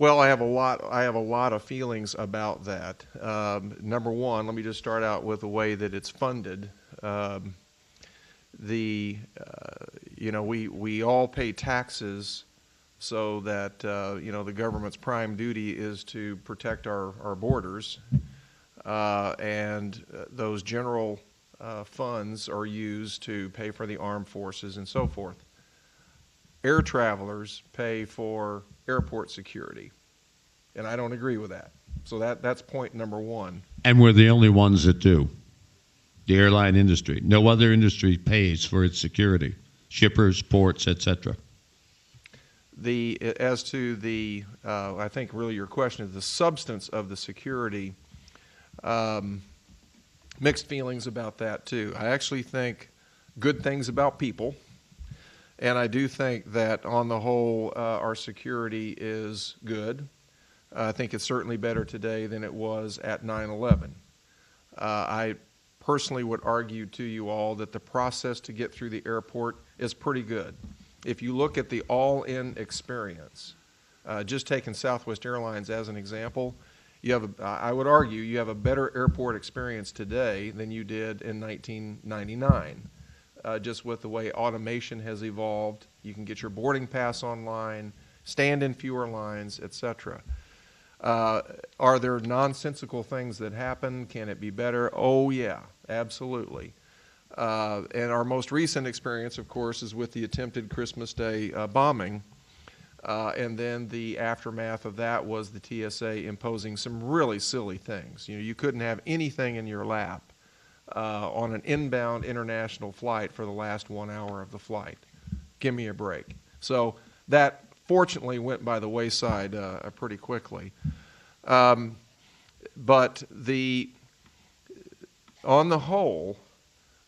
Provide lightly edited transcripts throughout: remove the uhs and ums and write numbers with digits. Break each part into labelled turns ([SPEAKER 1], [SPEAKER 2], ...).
[SPEAKER 1] Well, I have a lot. I have a lot of feelings about that. Number one, let me just start out with the way that it's funded. Um, the we all pay taxes so that the government's prime duty is to protect our borders, and those general funds are used to pay for the armed forces and so forth. Air travelers pay for airport security, and I don't agree with that. So that's point number one.
[SPEAKER 2] And we're the only ones that do. The airline industry. No other industry pays for its security. Shippers, ports, etc.
[SPEAKER 1] As to the, I think really your question is the substance of the security. Mixed feelings about that too. I actually think good things about people, and I do think that on the whole our security is good. I think it's certainly better today than it was at 9/11. I personally would argue to you all that the process to get through the airport is pretty good. If you look at the all-in experience, just taking Southwest Airlines as an example, I would argue you have a better airport experience today than you did in 1999. Just with the way automation has evolved, you can get your boarding pass online, stand in fewer lines, etc. Are there nonsensical things that happen? Can it be better? Oh, yeah, absolutely. And our most recent experience, of course, is with the attempted Christmas Day bombing. And then the aftermath of that was the TSA imposing some really silly things. You couldn't have anything in your lap on an inbound international flight for the last 1 hour of the flight. Give me a break. So that fortunately went by the wayside pretty quickly. But on the whole,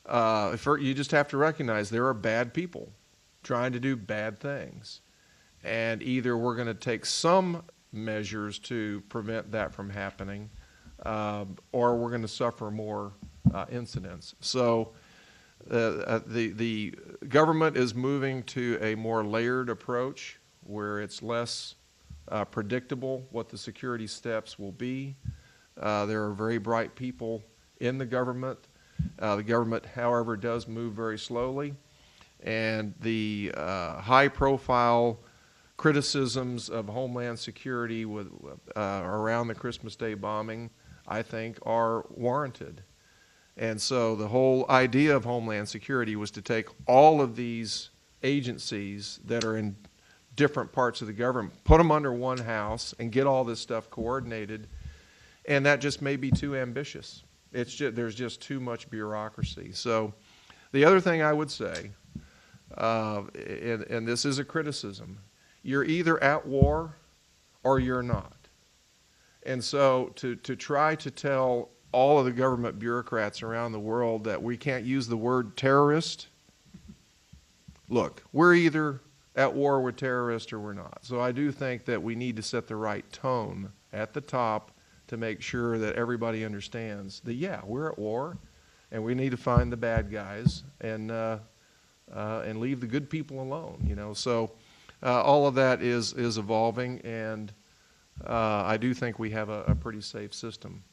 [SPEAKER 1] you just have to recognize there are bad people trying to do bad things. And either we're going to take some measures to prevent that from happening, or we're going to suffer more incidents. So the government is moving to a more layered approach where it's less predictable what the security steps will be. There are very bright people in the government. The government, however, does move very slowly. And the high-profile criticisms of Homeland Security around the Christmas Day bombing, I think, are warranted. And so the whole idea of Homeland Security was to take all of these agencies that are in different parts of the government, put them under one house, and get all this stuff coordinated. And that just may be too ambitious. There's just too much bureaucracy. So the other thing I would say, and this is a criticism, you're either at war or you're not. And so to try to tell all of the government bureaucrats around the world that we can't use the word terrorist, look, we're either at war with terrorists or we're not. So I do think that we need to set the right tone at the top to make sure that everybody understands that, yeah, we're at war, and we need to find the bad guys and leave the good people alone. So all of that is evolving, and I do think we have a pretty safe system.